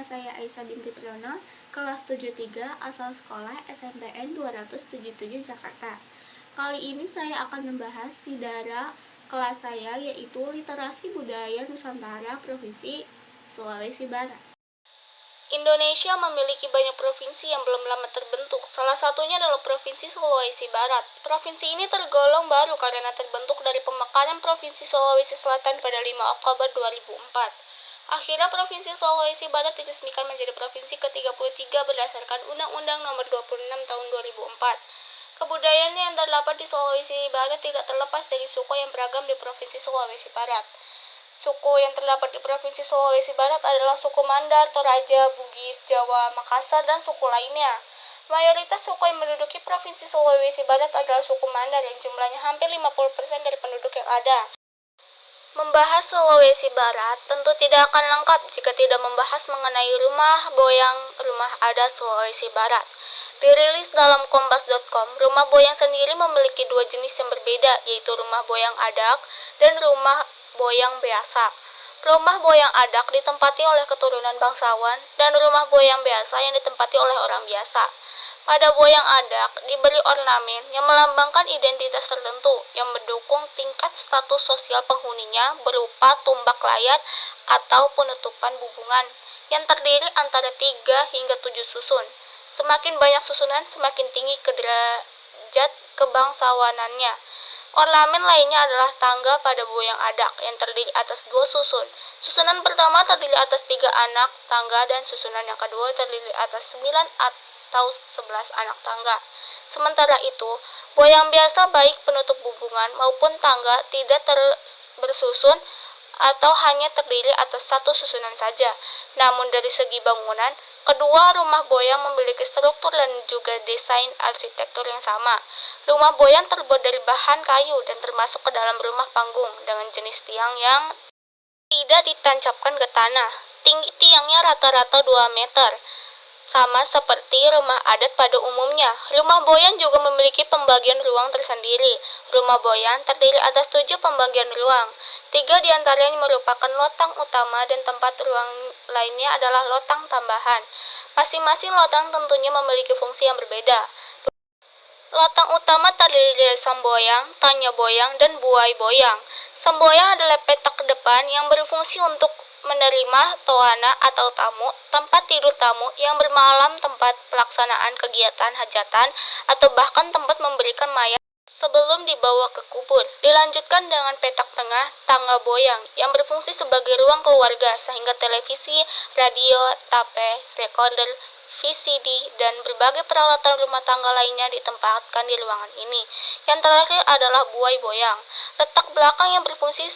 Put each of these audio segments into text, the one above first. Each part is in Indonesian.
saya Aisyah binti Priyono, kelas 73, asal sekolah SMPN 277 Jakarta. Kali ini saya akan membahas sidara kelas saya, yaitu Literasi Budaya Nusantara Provinsi Sulawesi Barat. Indonesia memiliki banyak provinsi yang belum lama terbentuk. Salah satunya adalah Provinsi Sulawesi Barat. Provinsi ini tergolong baru karena terbentuk dari pemekaran Provinsi Sulawesi Selatan pada 5 Oktober 2004. Akhirnya Provinsi Sulawesi Barat diresmikan menjadi Provinsi ke-33 berdasarkan Undang-Undang Nomor 26 Tahun 2004. Kebudayaan yang terdapat di Sulawesi Barat tidak terlepas dari suku yang beragam di Provinsi Sulawesi Barat. Suku yang terdapat di Provinsi Sulawesi Barat adalah suku Mandar, Toraja, Bugis, Jawa, Makassar, dan suku lainnya. Mayoritas suku yang menduduki Provinsi Sulawesi Barat adalah suku Mandar yang jumlahnya hampir 50% dari penduduk yang ada. Membahas Sulawesi Barat tentu tidak akan lengkap jika tidak membahas mengenai rumah boyang rumah adat Sulawesi Barat. Dirilis dalam kompas.com, rumah boyang sendiri memiliki dua jenis yang berbeda, yaitu rumah boyang adak dan rumah boyang biasa. Rumah boyang adak ditempati oleh keturunan bangsawan dan rumah boyang biasa yang ditempati oleh orang biasa. Pada boyang adak diberi ornamen yang melambangkan identitas tertentu yang mendukung tingkat status sosial penghuninya berupa tumbak layar atau penutupan bubungan yang terdiri antara 3 hingga 7 susun. Semakin banyak susunan, semakin tinggi derajat kebangsawanannya. Ornamen lainnya adalah tangga pada boyang adak yang terdiri atas 2 susun. Susunan pertama terdiri atas 3 anak tangga dan susunan yang kedua terdiri atas 9 atau 11 anak tangga. Sementara itu, boyang biasa baik penutup bubungan maupun tangga tidak bersusun atau hanya terdiri atas 1 susunan saja. Namun dari segi bangunan, kedua rumah boyang memiliki struktur dan juga desain arsitektur yang sama. Rumah boyang terbuat dari bahan kayu dan termasuk ke dalam rumah panggung dengan jenis tiang yang tidak ditancapkan ke tanah. Tinggi tiangnya rata-rata 2 meter. Sama seperti rumah adat pada umumnya, rumah boyang juga memiliki pembagian ruang tersendiri. Rumah boyang terdiri atas 7 pembagian ruang. 3 diantaranya merupakan lotang utama dan tempat ruang lainnya adalah lotang tambahan. Masing-masing lotang tentunya memiliki fungsi yang berbeda. Lotang utama terdiri dari samboyang, tanya boyang, dan buai boyang. Samboyang adalah petak ke depan yang berfungsi untuk menerima tohana atau tamu, tempat tidur tamu yang bermalam, tempat pelaksanaan kegiatan hajatan, atau bahkan tempat memberikan mayat sebelum dibawa ke kubur. Dilanjutkan dengan petak tengah, tangga boyang, yang berfungsi sebagai ruang keluarga, sehingga televisi, radio, tape, recorder, VCD, dan berbagai peralatan rumah tangga lainnya ditempatkan di ruangan ini. Yang terakhir adalah buai boyang, letak belakang yang berfungsi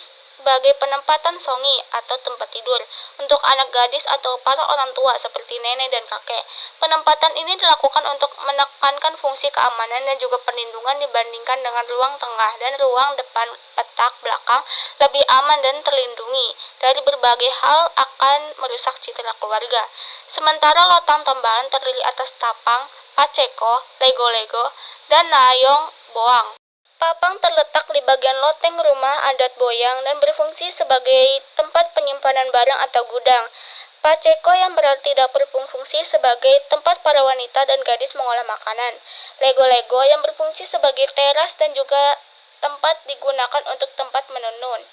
sebagai penempatan songi atau tempat tidur untuk anak gadis atau para orang tua seperti nenek dan kakek. Penempatan ini dilakukan untuk menekankan fungsi keamanan dan juga perlindungan dibandingkan dengan ruang tengah dan ruang depan. Petak belakang lebih aman dan terlindungi dari berbagai hal akan merusak citra keluarga. Sementara lotang tambahan terdiri atas tapang, paceko, lego-lego, dan nayong boang. Papang terletak di bagian loteng rumah adat boyang dan berfungsi sebagai tempat penyimpanan barang atau gudang. Paceko yang berarti dapur berfungsi sebagai tempat para wanita dan gadis mengolah makanan. Lego-lego yang berfungsi sebagai teras dan juga tempat digunakan untuk tempat menenun.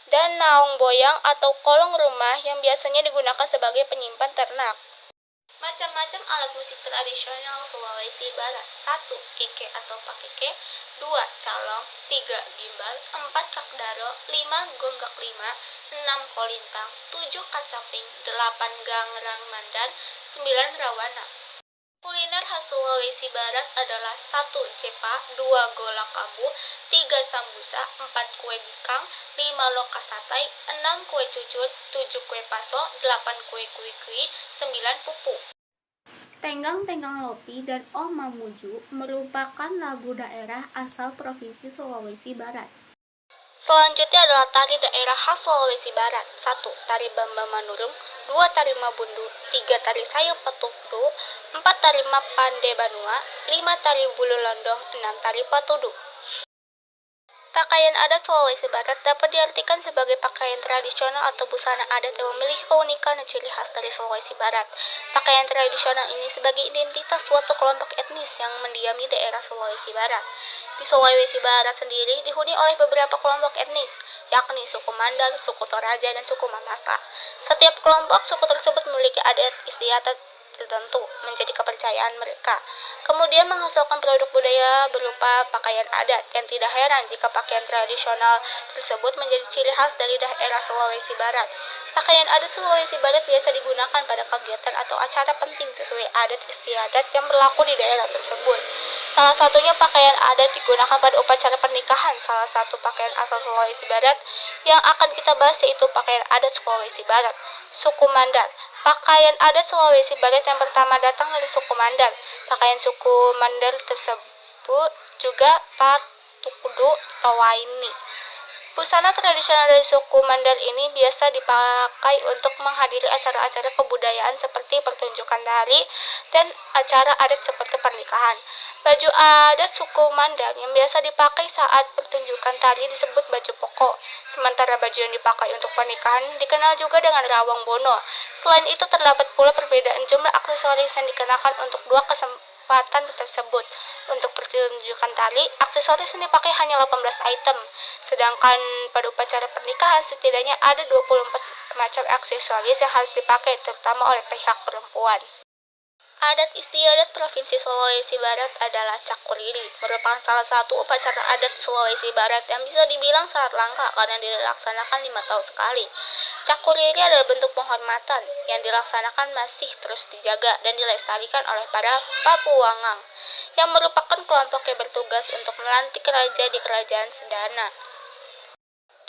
Dan naung boyang atau kolong rumah yang biasanya digunakan sebagai penyimpan ternak. Macam-macam alat musik tradisional Sulawesi Barat. 1. Kike atau pakike. 2. Calong. 3. Gimbal. 4. Kakdaro. 5. Gonggak 5. 6. Kolintang. 7. Kacaping. 8. Gangrang Mandar. 9. Rawana. Kuliner khas Sulawesi Barat adalah 1. Jepa, 2. Golak kambu, 3. Sambusa, 4. Kue bikang, 5. Loka satai, 6. Kue cucur, 7. Kue paso, 8. Kue kui-kui, 9. Pupu. Tenggang-tenggang Lopi dan Oh Mamuju merupakan lagu daerah asal Provinsi Sulawesi Barat. Selanjutnya adalah tari daerah khas Sulawesi Barat. 1. Tari Bamba Manurung, 2. Tari Mabundu, 3. Tari Sayap Petukdu, 4. Tari Mapande Banua, 5. Tari Bulu Londong, 6. Tari Patudu. Pakaian adat Sulawesi Barat dapat diartikan sebagai pakaian tradisional atau busana adat yang memiliki keunikan dan ciri khas dari Sulawesi Barat. Pakaian tradisional ini sebagai identitas suatu kelompok etnis yang mendiami daerah Sulawesi Barat. Di Sulawesi Barat sendiri dihuni oleh beberapa kelompok etnis, yakni suku Mandar, suku Toraja, dan suku Mamasa. Setiap kelompok suku tersebut memiliki adat istiadat tertentu menjadi kepercayaan mereka. Kemudian menghasilkan produk budaya berupa pakaian adat yang tidak heran jika pakaian tradisional tersebut menjadi ciri khas dari daerah Sulawesi Barat. Pakaian adat Sulawesi Barat biasa digunakan pada kegiatan atau acara penting sesuai adat istiadat yang berlaku di daerah tersebut. Salah satunya pakaian adat digunakan pada upacara pernikahan. Salah satu pakaian asal Sulawesi Barat yang akan kita bahas yaitu pakaian adat Sulawesi Barat, suku Mandar. Pakaian adat Sulawesi Barat yang pertama datang dari suku Mandar. Pakaian suku Mandar tersebut juga Patukudu Tawaini. Busana tradisional dari suku Mandar ini biasa dipakai untuk menghadiri acara-acara kebudayaan seperti pertunjukan tari dan acara adat seperti pernikahan. Baju adat suku Mandar yang biasa dipakai saat pertunjukan tari disebut baju pokok, sementara baju yang dipakai untuk pernikahan dikenal juga dengan rawang bono. Selain itu terdapat pula perbedaan jumlah aksesoris yang dikenakan untuk dua kesempatan tersebut. Untuk pertunjukan tali, aksesoris yang dipakai hanya 18 item, sedangkan pada upacara pernikahan setidaknya ada 24 macam aksesoris yang harus dipakai, terutama oleh pihak perempuan. Adat istiadat Provinsi Sulawesi Barat adalah Cakuriri, merupakan salah satu upacara adat Sulawesi Barat yang bisa dibilang sangat langka karena dilaksanakan 5 tahun sekali. Cakuriri adalah bentuk penghormatan yang dilaksanakan masih terus dijaga dan dilestarikan oleh para Papuangang, yang merupakan kelompok yang bertugas untuk melantik raja di Kerajaan Sedana.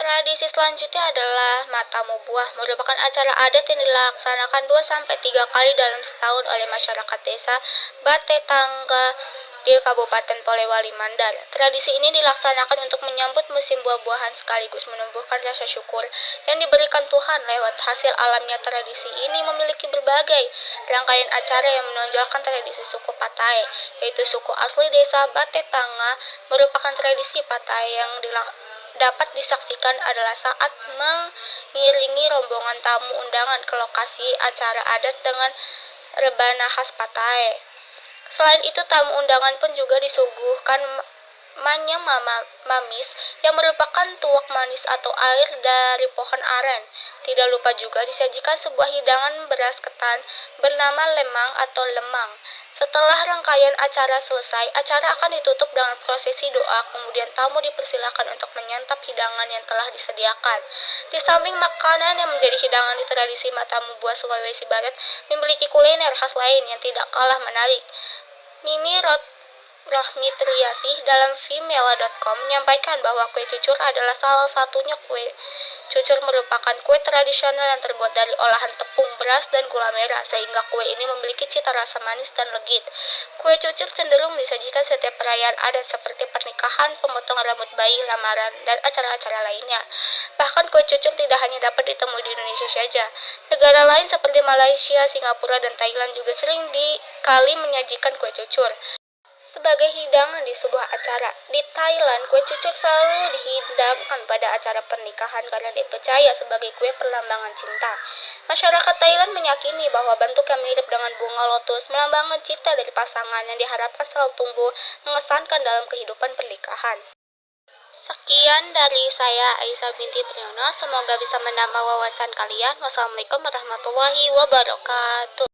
Tradisi selanjutnya adalah Matamu Buah, merupakan acara adat yang dilaksanakan 2-3 kali dalam setahun oleh masyarakat desa Bate Tangga di Kabupaten Polewali Mandar. Tradisi ini dilaksanakan untuk menyambut musim buah-buahan sekaligus menumbuhkan rasa syukur yang diberikan Tuhan lewat hasil alamnya. Tradisi ini memiliki berbagai rangkaian acara yang menonjolkan tradisi suku Patai, yaitu suku asli desa Bate Tangga. Merupakan tradisi Patai yang dapat disaksikan adalah saat mengiringi rombongan tamu undangan ke lokasi acara adat dengan rebana khas Patai. Selain itu, tamu undangan pun juga disuguhkan manyam mamis yang merupakan tuak manis atau air dari pohon aren. Tidak lupa juga disajikan sebuah hidangan beras ketan bernama lemang atau lemang. Setelah rangkaian acara selesai, acara akan ditutup dengan prosesi doa, kemudian tamu dipersilakan untuk menyantap hidangan yang telah disediakan. Di samping makanan yang menjadi hidangan di tradisi Matamu Buah Sulawesi Barat, memiliki kuliner khas lain yang tidak kalah menarik. Mimi Rohmi Triasih dalam Vimela.com menyampaikan bahwa kue cucur adalah salah satunya. Kue cucur merupakan kue tradisional yang terbuat dari olahan tepung, beras, dan gula merah, sehingga kue ini memiliki cita rasa manis dan legit. Kue cucur cenderung disajikan setiap perayaan adat seperti pernikahan, pemotongan rambut bayi, lamaran, dan acara-acara lainnya. Bahkan kue cucur tidak hanya dapat ditemui di Indonesia saja. Negara lain seperti Malaysia, Singapura, dan Thailand juga sering dikali menyajikan kue cucur sebagai hidangan di sebuah acara. Di Thailand, kue cucur selalu dihidangkan pada acara pernikahan karena dipercaya sebagai kue perlambangan cinta. Masyarakat Thailand meyakini bahwa bentuk yang mirip dengan bunga lotus melambangkan cinta dari pasangan yang diharapkan selalu tumbuh mengesankan dalam kehidupan pernikahan. Sekian dari saya, Aisyah binti Priyono. Semoga bisa menambah wawasan kalian. Wassalamualaikum warahmatullahi wabarakatuh.